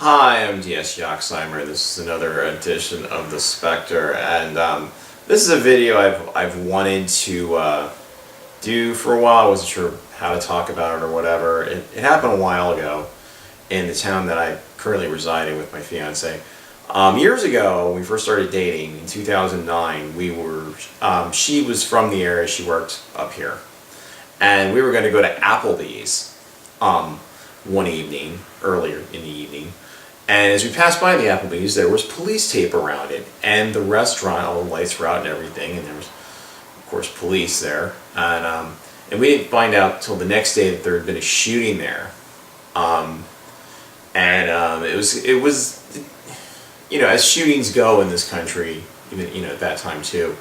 Hi, I'm DS Yoxheimer. This is another edition of The Spectre, and this is a video I've wanted to do for a while. I wasn't sure how to talk about it or whatever. It happened a while ago in the town that I currently reside in with my fiance. Years ago, when we first started dating in 2009, she was from the area. She worked up here, and we were going to go to Applebees one evening, earlier in the evening. And as we passed by the Applebees, there was police tape around it, and the restaurant, all the lights were out and everything, and there was, of course, police there. And we didn't find out till the next day that there had been a shooting there. It was, you know, as shootings go in this country, even at that time too.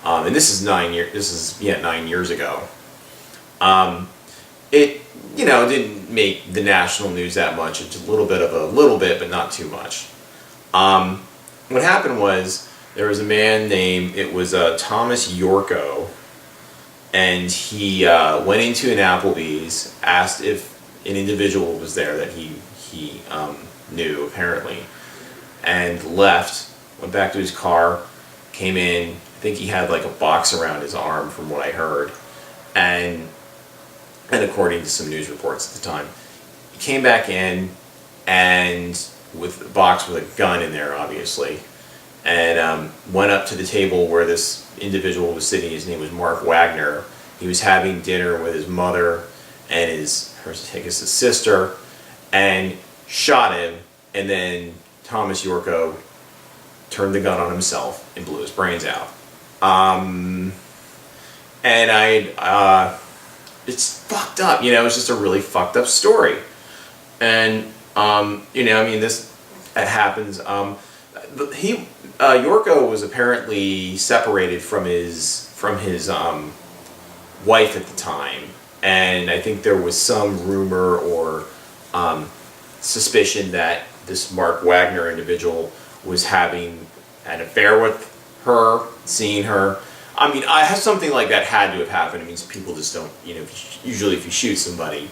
And this is 9 years ago. It didn't make the national news that much. It's a little bit, but not too much. What happened was there was a man named Thomas Yorko, and he went into an Applebee's, asked if an individual was there that he knew apparently, and left. Went back to his car, came in. I think he had like a box around his arm, from what I heard, and according to some news reports at the time, he came back in and with a box with a gun in there, obviously, and went up to the table where this individual was sitting. His name was Mark Wagner. He was having dinner with his mother and his sister, and shot him. And then Thomas Yorko turned the gun on himself and blew his brains out. It's fucked up, it's just a really fucked up story. And, this happens. Yorko was apparently separated from his wife at the time. And I think there was some rumor or suspicion that this Mark Wagner individual was having an affair with her, seeing her. I have something like that had to have happened. People just don't, usually if you shoot somebody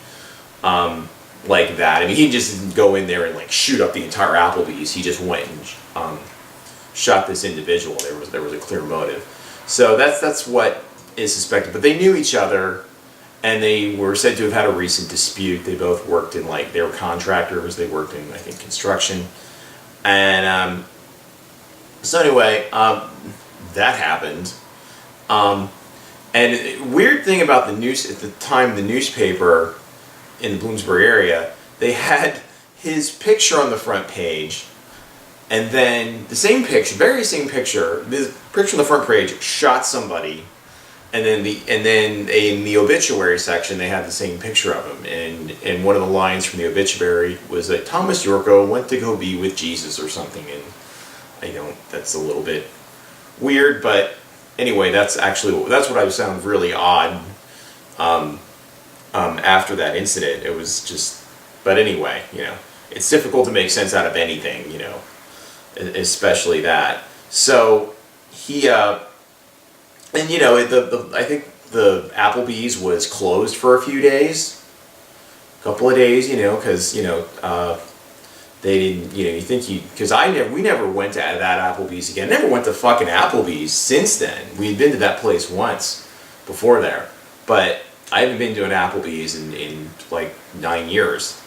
like that, he just didn't go in there and like shoot up the entire Applebee's. He just went and shot this individual. There was a clear motive. So that's what is suspected. But they knew each other, and they were said to have had a recent dispute. They both worked in, they were contractors. They worked in, I think, construction. And so anyway, that happened. And weird thing about the news at the time, the newspaper in the Bloomsburg area, they had his picture on the front page, and then the same picture, very same picture, the picture on the front page shot somebody, and then in the obituary section they had the same picture of him, and one of the lines from the obituary was that Thomas Yorko went to go be with Jesus or something, and that's a little bit weird, but anyway, that's what I found really odd after that incident. It was just, but anyway, it's difficult to make sense out of anything, especially that. So he, I think the Applebee's was closed for a few days, a couple of days, because they didn't, because we never went to that Applebee's again. Never went to fucking Applebee's since then. We had been to that place once before there, but I haven't been to an Applebee's in like 9 years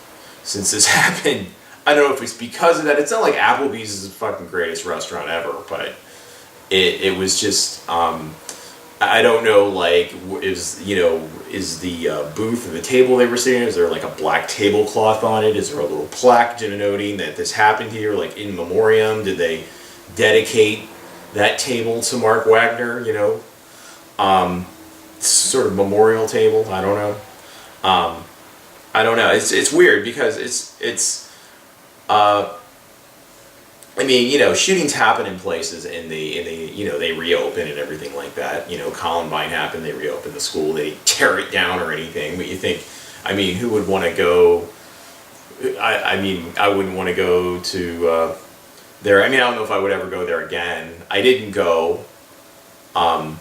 since this happened. I don't know if it's because of that. It's not like Applebee's is the fucking greatest restaurant ever, but it was just, I don't know, is the booth and the table they were sitting at, is there like a black tablecloth on it? Is there a little plaque denoting that this happened here, like in memoriam? Did they dedicate that table to Mark Wagner, sort of memorial table? I don't know. I don't know. It's weird because shootings happen in places, and they reopen and everything like that. Columbine happened, they reopened the school, they didn't tear it down or anything. But you think, who would want to go? I wouldn't want to go to there. I don't know if I would ever go there again. I didn't go. I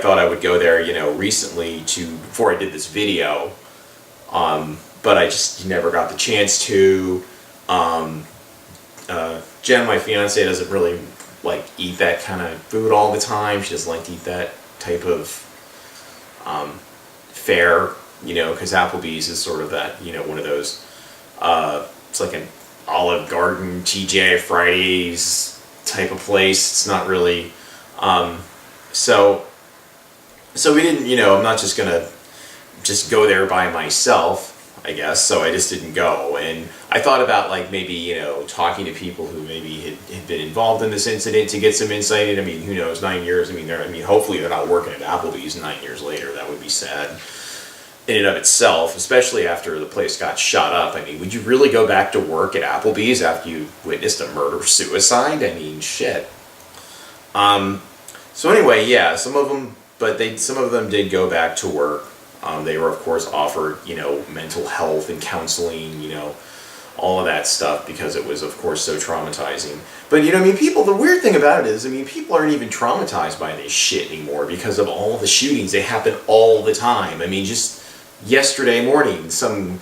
thought I would go there, recently before I did this video. But I just never got the chance to. Jen, my fiance, doesn't really like eat that kind of food all the time. She doesn't like to eat that type of fare, because Applebee's is sort of that, one of those. It's like an Olive Garden, TGI Fridays type of place. It's not really. So we didn't, I'm not just gonna just go there by myself, I guess. So I just didn't go, and I thought about like maybe talking to people who maybe had been involved in this incident to get some insight. And I mean, who knows? 9 years. Hopefully they're not working at Applebee's 9 years later. That would be sad in and of itself, especially after the place got shot up. I mean, would you really go back to work at Applebee's after you witnessed a murder-suicide? I mean, shit. So anyway, yeah, some of them did go back to work. They were, of course, offered, mental health and counseling, all of that stuff, because it was, of course, so traumatizing. But, the weird thing about it is, people aren't even traumatized by this shit anymore because of all the shootings. They happen all the time. I mean, just yesterday morning, some,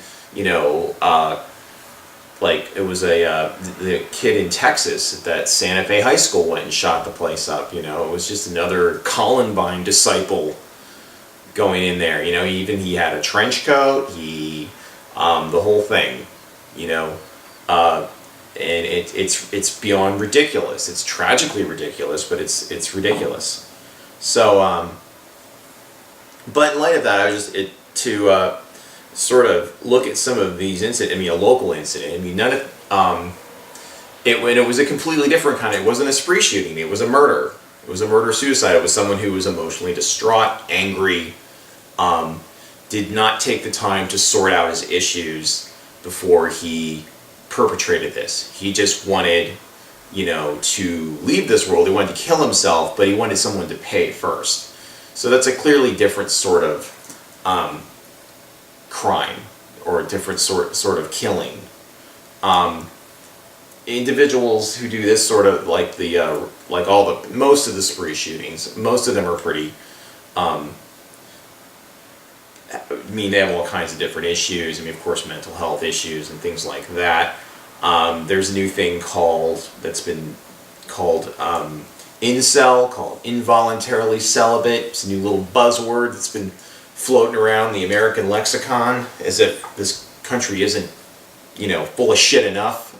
like, it was the kid in Texas that Santa Fe High School went and shot the place up, It was just another Columbine disciple going in there, he had a trench coat, the whole thing, and it's beyond ridiculous. It's tragically ridiculous, but it's ridiculous. So, but in light of that, I was just to sort of look at some of these incidents. A local incident. None of it was a completely different kind. It wasn't a spree shooting. It was a murder. It was a murder-suicide. It was someone who was emotionally distraught, angry, did not take the time to sort out his issues before he perpetrated this. He just wanted, to leave this world. He wanted to kill himself, but he wanted someone to pay first. So that's a clearly different sort of crime, or a different sort of killing. Individuals who do this sort of like most of the spree shootings, most of them are pretty. They have all kinds of different issues. Of course, mental health issues and things like that. There's a new thing that's been called incel, called involuntarily celibate. It's a new little buzzword that's been floating around the American lexicon, as if this country isn't, full of shit enough.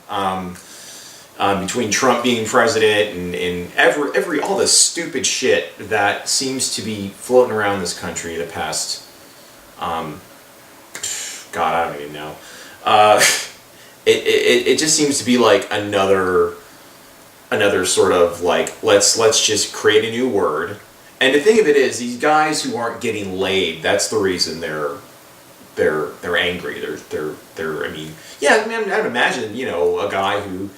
Between Trump being president and every all this stupid shit that seems to be floating around this country the past. God, I don't even know. It just seems to be like another sort of like let's just create a new word. And the thing of it is, these guys who aren't getting laid, that's the reason they're angry. I'd imagine, a guy who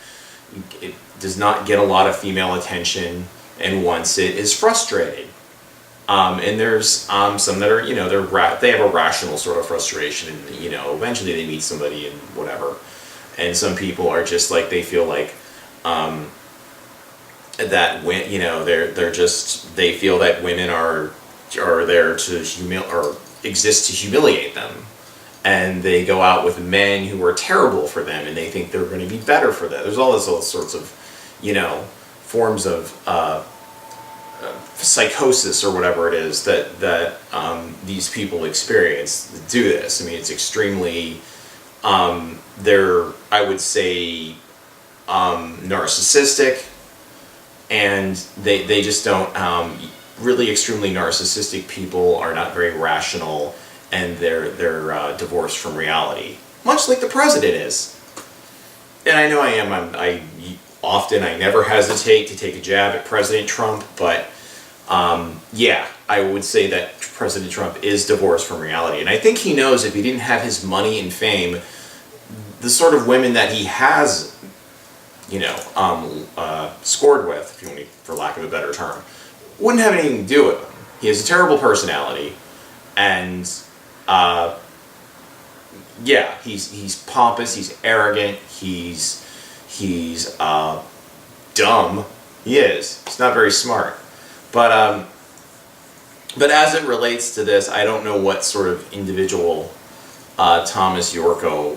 does not get a lot of female attention and wants it is frustrated. And there's some that are, they have a rational sort of frustration, and eventually they meet somebody and whatever. And some people are just like, they feel like that when they feel that women are there to exist to humiliate them, and they go out with men who are terrible for them, and they think they're going to be better for them. There's all sorts of forms of psychosis or whatever it is that these people experience that do this. It's extremely they're, I would say, narcissistic, and they just don't really extremely narcissistic people are not very rational, and they're divorced from reality, much like the president is. And I know I am. I never hesitate to take a jab at President Trump, but I would say that President Trump is divorced from reality. And I think he knows if he didn't have his money and fame, the sort of women that he has, scored with, if you want to, for lack of a better term, wouldn't have anything to do with him. He has a terrible personality, and he's pompous, he's arrogant, he's dumb. He is. He's not very smart. But as it relates to this, I don't know what sort of individual Thomas Yorko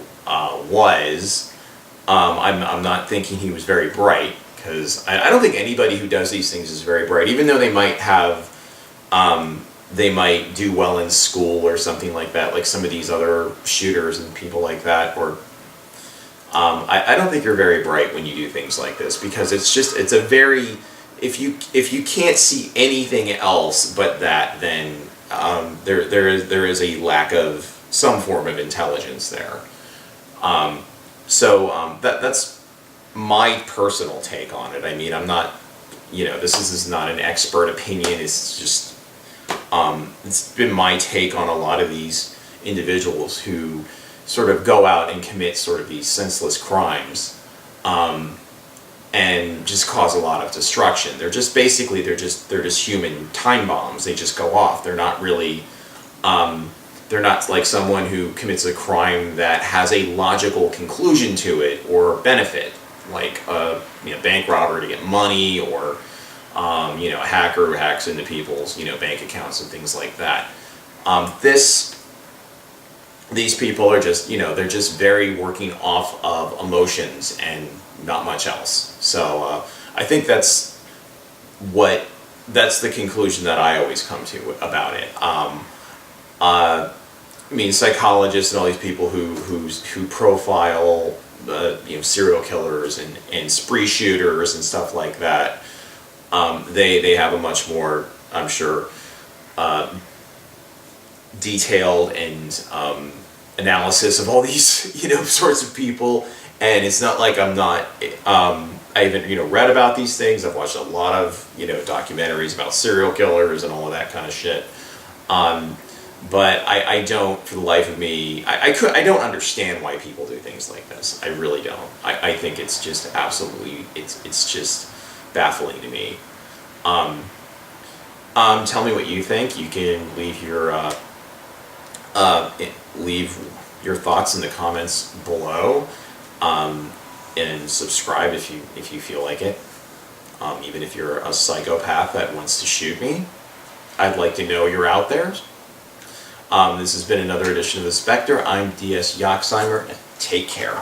was. I'm not thinking he was very bright, because I don't think anybody who does these things is very bright, even though they might have, they might do well in school or something like that, like some of these other shooters and people like that, or I don't think you're very bright when you do things like this, because it's a very, if you can't see anything else but that, then there is a lack of some form of intelligence there. That's my personal take on it. I mean, I'm not, this is not an expert opinion. It's just, it's been my take on a lot of these individuals who sort of go out and commit sort of these senseless crimes, and just cause a lot of destruction. They're just basically, they're just human time bombs. They just go off. They're not really, they're not like someone who commits a crime that has a logical conclusion to it or benefit, like a bank robber to get money, or a hacker who hacks into people's bank accounts and things like that. These people are just they're just very working off of emotions and not much else. So I think that's the conclusion that I always come to about it. I mean, psychologists and all these people who profile serial killers and spree shooters and stuff like that, they have a much more, I'm sure, detailed and analysis of all these sorts of people. And it's not like I'm not, I even read about these things. I've watched a lot of documentaries about serial killers and all of that kind of shit. But I don't, for the life of me, I don't understand why people do things like this. I really don't. I think it's just absolutely, it's just baffling to me. Tell me what you think. You can leave your thoughts in the comments below, and subscribe if you feel like it. Even if you're a psychopath that wants to shoot me, I'd like to know you're out there. This has been another edition of The Spectre. I'm D.S. Yoxheimer. Take care.